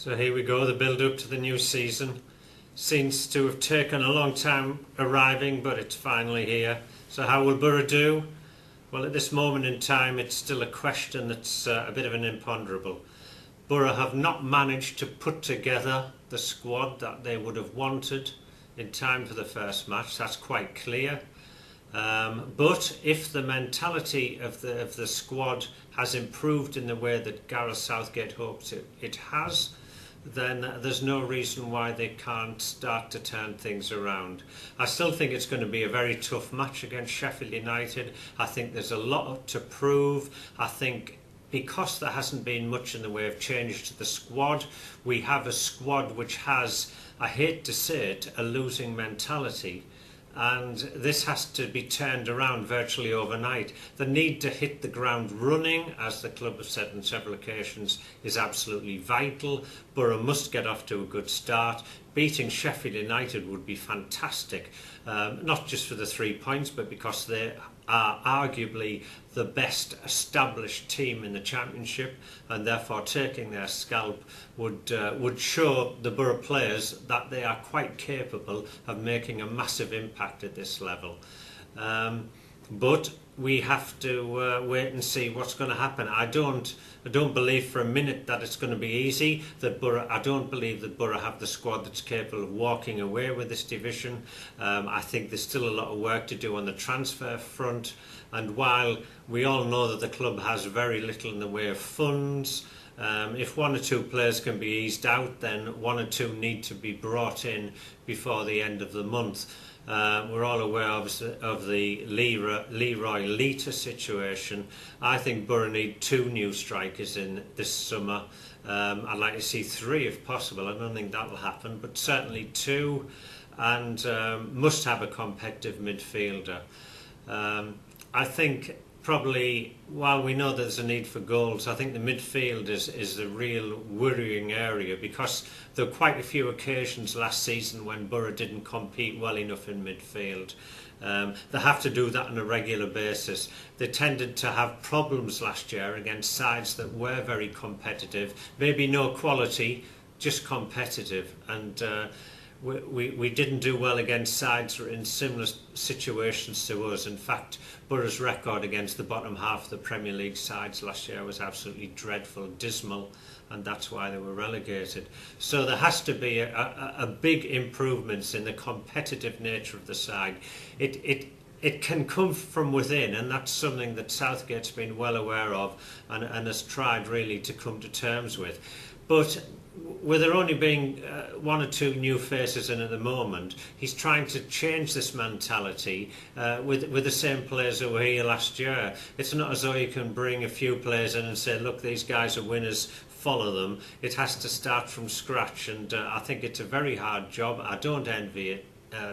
So here we go, the build-up to the new season. Seems to have taken a long time arriving, but it's finally here. So how will Borough do? Well, at this moment in time, it's still a question that's a bit of an imponderable. Borough have not managed to put together the squad that they would have wanted in time for the first match. That's quite clear. But if the mentality of the squad has improved in the way that Gareth Southgate hopes it has, then there's no reason why they can't start to turn things around. I still think it's going to be a very tough match against Sheffiled United. I think there's a lot to prove. I think because there hasn't been much in the way of change to the squad, we have a squad which has, I hate to say it, a losing mentality. And this has to be turned around virtually overnight. The need to hit the ground running, as the club have said on several occasions, is absolutely vital. Borough must get off to a good start. Beating Sheffield United would be fantastic, not just for the 3 points, but because they are arguably the best established team in the Championship, and therefore taking their scalp would show the Borough players that they are quite capable of making a massive impact at this level. But we have to wait and see what's going to happen. I don't believe for a minute that it's going to be easy. I don't believe that Borough have the squad that's capable of walking away with this division. I think there's still a lot of work to do on the transfer front. And while we all know that the club has very little in the way of funds, if one or two players can be eased out, then one or two need to be brought in before the end of the month. We're all aware of the Leroy Lita situation. I think Borough need 2 new strikers in this summer. I'd like to see 3 if possible. I don't think that'll happen, but certainly 2, and must have a competitive midfielder. I think probably, while we know there's a need for goals, I think the midfield is the real worrying area, because there were quite a few occasions last season when Borough didn't compete well enough in midfield. They have to do that on a regular basis. They tended to have problems last year against sides that were very competitive, maybe no quality, just competitive, and we didn't do well against sides that were in similar situations to us. In fact, Borough's record against the bottom half of the Premier League sides last year was absolutely dreadful, dismal, and that's why they were relegated. So there has to be a big improvements in the competitive nature of the side. It can come from within, and that's something that Southgate's been well aware of and has tried really to come to terms with. But with there only being 1 or 2 new faces in at the moment, he's trying to change this mentality with the same players who were here last year. It's not as though you can bring a few players in and say, look, these guys are winners, follow them. It has to start from scratch, and I think it's a very hard job. I don't envy it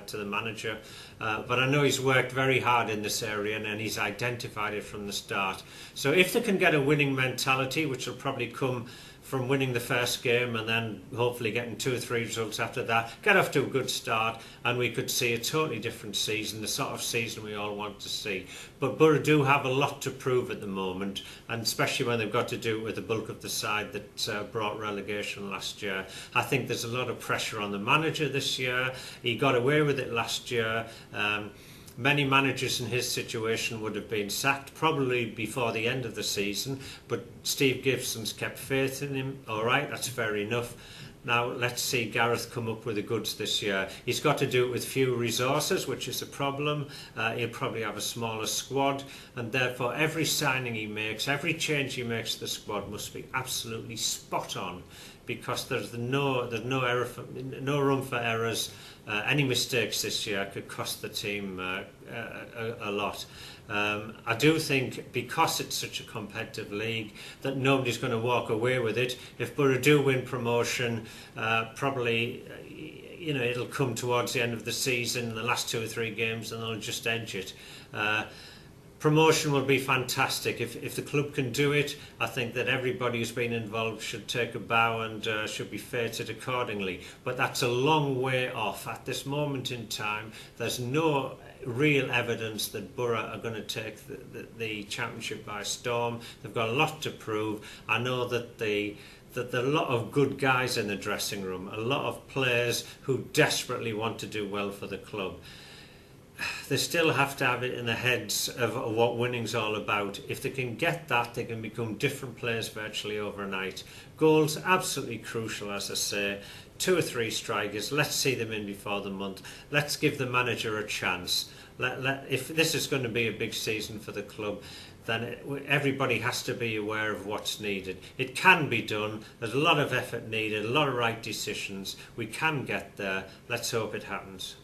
to the manager, but I know he's worked very hard in this area, and he's identified it from the start. So if they can get a winning mentality, which will probably come from winning the first game and then hopefully getting 2 or 3 results after that, get off to a good start, and we could see a totally different season, the sort of season we all want to see. But Borough do have a lot to prove at the moment, and especially when they've got to do it with the bulk of the side that brought relegation last year. I think there's a lot of pressure on the manager this year. He got away with it last year. Many managers in his situation would have been sacked probably before the end of the season, but Steve Gibson's kept faith in him. All right, that's fair enough. Now let's see Gareth come up with the goods this year. He's got to do it with few resources, which is a problem. He'll probably have a smaller squad, and therefore every signing he makes, every change he makes to the squad must be absolutely spot on, because there's no room for errors. Any mistakes this year could cost the team a lot. I do think, because it's such a competitive league, that nobody's going to walk away with it. If Borough do win promotion, probably it'll come towards the end of the season, the last 2 or 3 games, and they'll just edge it. Promotion will be fantastic. If the club can do it, I think that everybody who's been involved should take a bow and should be feted accordingly. But that's a long way off. At this moment in time, there's no real evidence that Borough are going to take the Championship by storm. They've got a lot to prove. I know that the that there are a lot of good guys in the dressing room, a lot of players who desperately want to do well for the club. They still have to have it in the heads of what winning's all about. If they can get that, they can become different players virtually overnight. Goals, absolutely crucial, as I say. 2 or 3 strikers, let's see them in before the month. Let's give the manager a chance. If this is going to be a big season for the club, then everybody has to be aware of what's needed. It can be done. There's a lot of effort needed, a lot of right decisions. We can get there. Let's hope it happens.